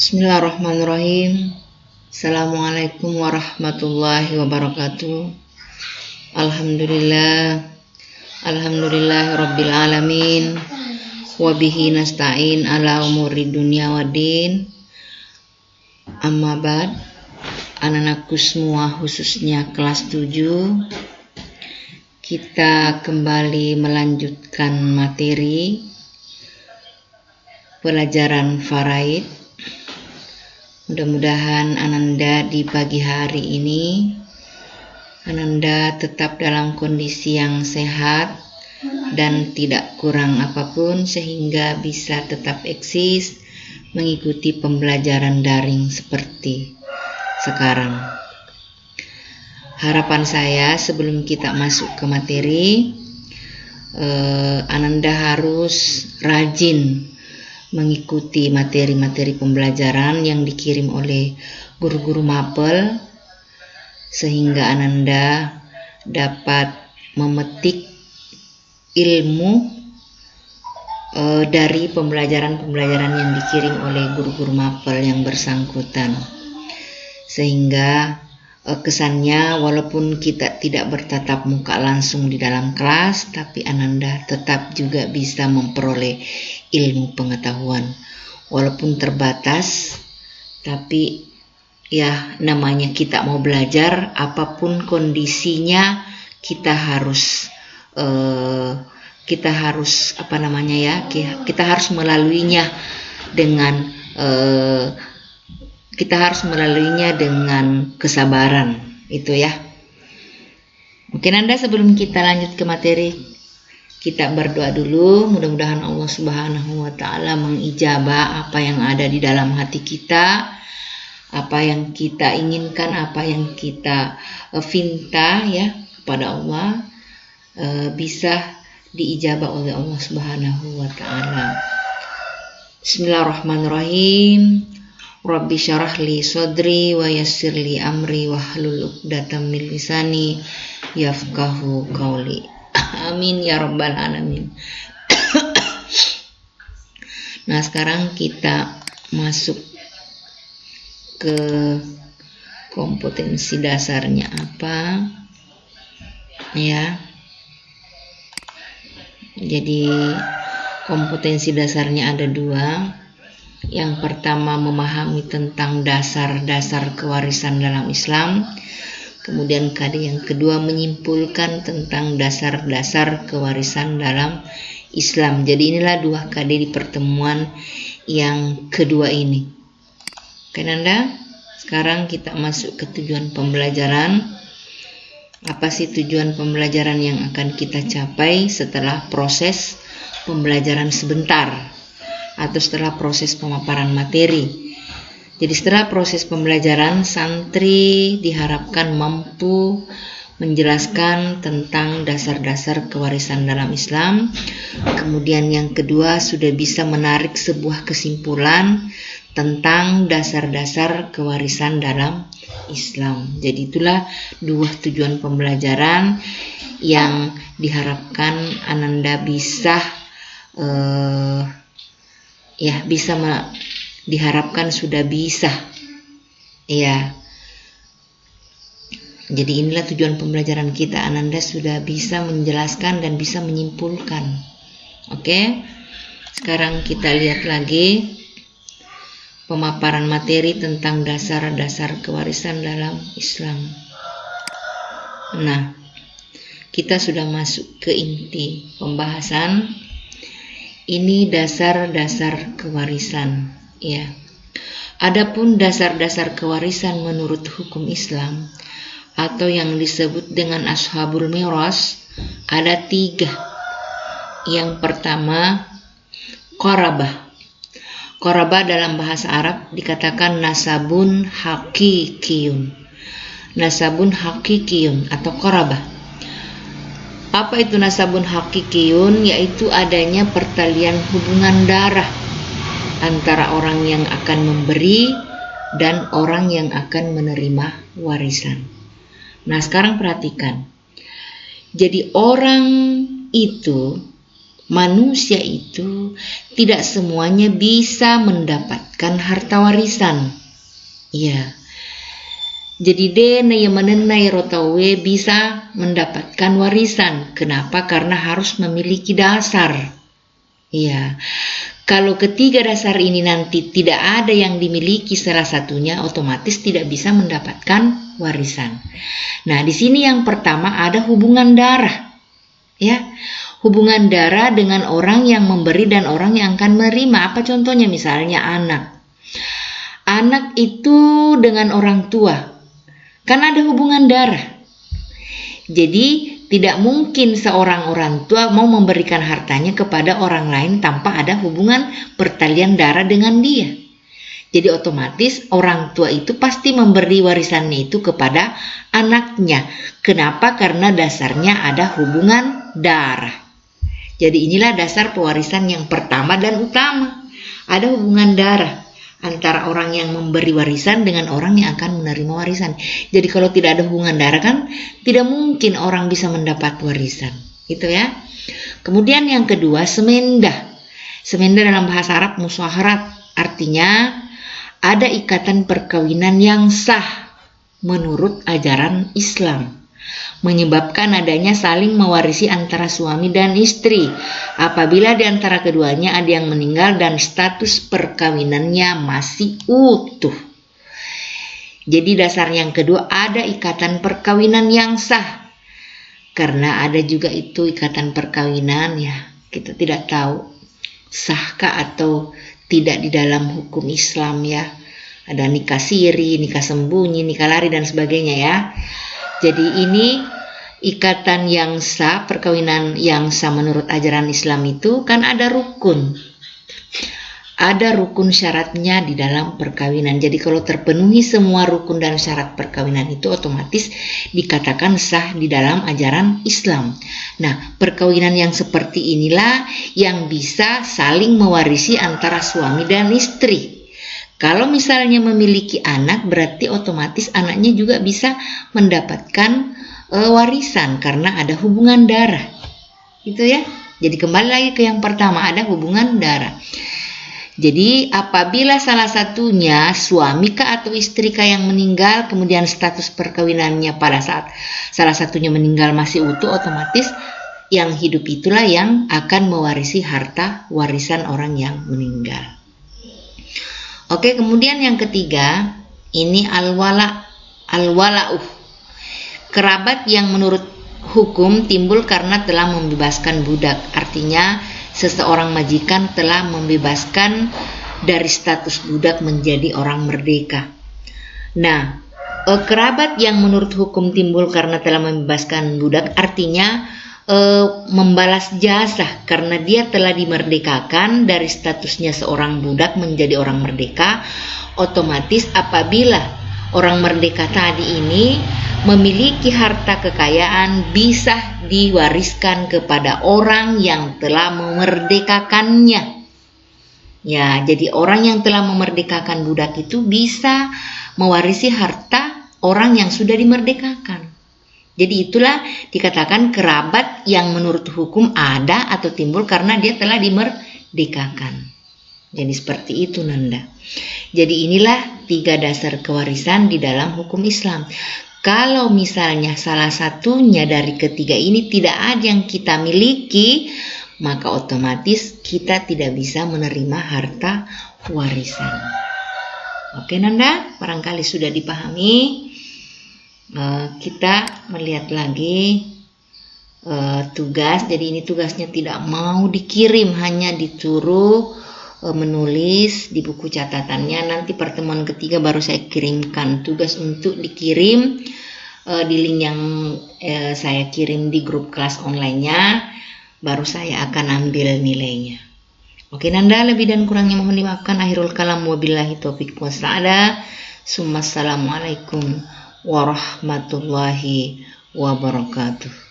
Bismillahirrahmanirrahim. Assalamualaikum warahmatullahi wabarakatuh. Alhamdulillah alamin. Wabihi nasta'in ala umuri dunya waddin. Amma ba'd. Anak-anakku semua, khususnya kelas 7, kita kembali melanjutkan materi pelajaran faraid. Mudah-mudahan Ananda di pagi hari ini Ananda tetap dalam kondisi yang sehat dan tidak kurang apapun, sehingga bisa tetap eksis mengikuti pembelajaran daring seperti sekarang. Harapan saya sebelum kita masuk ke materi, Ananda harus rajin mengikuti materi-materi pembelajaran yang dikirim oleh guru-guru mapel, sehingga Ananda dapat memetik ilmu dari pembelajaran-pembelajaran yang dikirim oleh guru-guru mapel yang bersangkutan, sehingga kesannya walaupun kita tidak bertatap muka langsung di dalam kelas, tapi Ananda tetap juga bisa memperoleh ilmu pengetahuan walaupun terbatas. Tapi ya, namanya kita mau belajar, apapun kondisinya kita harus kita harus melaluinya dengan kesabaran, itu ya. Mungkin Anda sebelum kita lanjut ke materi, kita berdoa dulu. Mudah-mudahan Allah Subhanahu wa Ta'ala mengijabah apa yang ada di dalam hati kita, apa yang kita inginkan, apa yang kita minta ya kepada Allah, bisa diijabah oleh Allah Subhanahu wa Ta'ala. Bismillahirrahmanirrahim. Rabbi syarah li sodri wa yassir li amri wahlul 'uqdatam min lisani yafqahu qawli. Amin ya rabbal alamin. Nah, sekarang kita masuk ke kompetensi dasarnya apa ya. Jadi kompetensi dasarnya ada 2. Yang pertama, memahami tentang dasar-dasar kewarisan dalam Islam. Kemudian KD yang kedua, menyimpulkan tentang dasar-dasar kewarisan dalam Islam. Jadi inilah 2 KD di pertemuan yang kedua ini. Oke Nanda, sekarang kita masuk ke tujuan pembelajaran. Apa sih tujuan pembelajaran yang akan kita capai setelah proses pembelajaran sebentar atau setelah proses pemaparan materi? Jadi setelah proses pembelajaran, santri diharapkan mampu menjelaskan tentang dasar-dasar kewarisan dalam Islam. Kemudian yang kedua, sudah bisa menarik sebuah kesimpulan tentang dasar-dasar kewarisan dalam Islam. Jadi itulah 2 tujuan pembelajaran yang diharapkan Ananda bisa diharapkan sudah bisa ya. Jadi inilah tujuan pembelajaran kita. Ananda sudah bisa menjelaskan dan bisa menyimpulkan. Oke, sekarang kita lihat lagi pemaparan materi tentang dasar-dasar kewarisan dalam Islam. Nah, kita sudah masuk ke inti pembahasan. Ini dasar-dasar kewarisan ya. Adapun dasar-dasar kewarisan menurut hukum Islam atau yang disebut dengan ashabul miras ada 3. Yang pertama, qorabah. Qorabah dalam bahasa Arab dikatakan nasabun hakikiyun. Nasabun hakikiyun atau qorabah. Apa itu nasabun hakikiyun? Yaitu adanya pertalian hubungan darah antara orang yang akan memberi dan orang yang akan menerima warisan. Nah, sekarang perhatikan. Jadi orang itu, manusia itu tidak semuanya bisa mendapatkan mendapatkan harta warisan. Iya. Jadi naya menenai rotawe bisa mendapatkan warisan. Kenapa? Karena harus memiliki dasar. Iya. Kalau ketiga dasar ini nanti tidak ada yang dimiliki salah satunya, otomatis tidak bisa mendapatkan warisan. Nah, di sini yang pertama ada hubungan darah. Ya. Hubungan darah dengan orang yang memberi dan orang yang akan menerima. Apa contohnya? Misalnya anak. Anak itu dengan orang tua. Kan ada hubungan darah. Jadi tidak mungkin seorang orang tua mau memberikan hartanya kepada orang lain tanpa ada hubungan pertalian darah dengan dia. Jadi otomatis orang tua itu pasti memberi warisannya itu kepada anaknya. Kenapa? Karena dasarnya ada hubungan darah. Jadi inilah dasar pewarisan yang pertama dan utama. Ada hubungan darah antara orang yang memberi warisan dengan orang yang akan menerima warisan. Jadi kalau tidak ada hubungan darah kan tidak mungkin orang bisa mendapat warisan. Itu ya. Kemudian yang kedua, semendah. Semendah dalam bahasa Arab musyaharat, artinya ada ikatan perkawinan yang sah menurut ajaran Islam, menyebabkan adanya saling mewarisi antara suami dan istri apabila di antara keduanya ada yang meninggal dan status perkawinannya masih utuh. Jadi dasar yang kedua ada ikatan perkawinan yang sah. Karena ada juga itu ikatan perkawinan ya, kita tidak tahu sahkah atau tidak di dalam hukum Islam ya. Ada nikah siri, nikah sembunyi, nikah lari dan sebagainya ya. Jadi ini ikatan yang sah, perkawinan yang sah menurut ajaran Islam itu kan ada rukun. Ada rukun syaratnya di dalam perkawinan. Jadi kalau terpenuhi semua rukun dan syarat perkawinan itu otomatis dikatakan sah di dalam ajaran Islam. Nah, perkawinan yang seperti inilah yang bisa saling mewarisi antara suami dan istri. Kalau misalnya memiliki anak, berarti otomatis anaknya juga bisa mendapatkan warisan karena ada hubungan darah. Itu ya. Jadi kembali lagi ke yang pertama, ada hubungan darah. Jadi apabila salah satunya suami kah atau istri kah yang meninggal, kemudian status perkawinannya pada saat salah satunya meninggal masih utuh, otomatis yang hidup itulah yang akan mewarisi harta warisan orang yang meninggal. Oke, kemudian yang ketiga, ini al-wala'uh. Kerabat yang menurut hukum timbul karena telah membebaskan budak. Artinya seseorang majikan telah membebaskan dari status budak menjadi orang merdeka. Nah, kerabat yang menurut hukum timbul karena telah membebaskan budak artinya membalas jasa karena dia telah dimerdekakan dari statusnya seorang budak menjadi orang merdeka. Otomatis apabila orang merdeka tadi ini memiliki harta kekayaan bisa diwariskan kepada orang yang telah memerdekakannya. Ya, jadi orang yang telah memerdekakan budak itu bisa mewarisi harta orang yang sudah dimerdekakan. Jadi itulah dikatakan kerabat yang menurut hukum ada atau timbul karena dia telah dimerdekakan. Jadi seperti itu Nanda. Jadi inilah 3 dasar kewarisan di dalam hukum Islam. Kalau misalnya salah satunya dari ketiga ini tidak ada yang kita miliki, maka otomatis kita tidak bisa menerima harta warisan. Oke Nanda, barangkali sudah dipahami. Kita melihat lagi tugas. Jadi ini tugasnya tidak mau dikirim, hanya disuruh menulis di buku catatannya. Nanti pertemuan ketiga baru saya kirimkan tugas untuk dikirim di link yang saya kirim di grup kelas online-nya. Baru saya akan ambil nilainya. Oke Nanda, lebih dan kurangnya mohon dimaafkan. Akhirul kalam wabillahi taufiq wassalam. Assalamualaikum warahmatullahi wabarakatuh.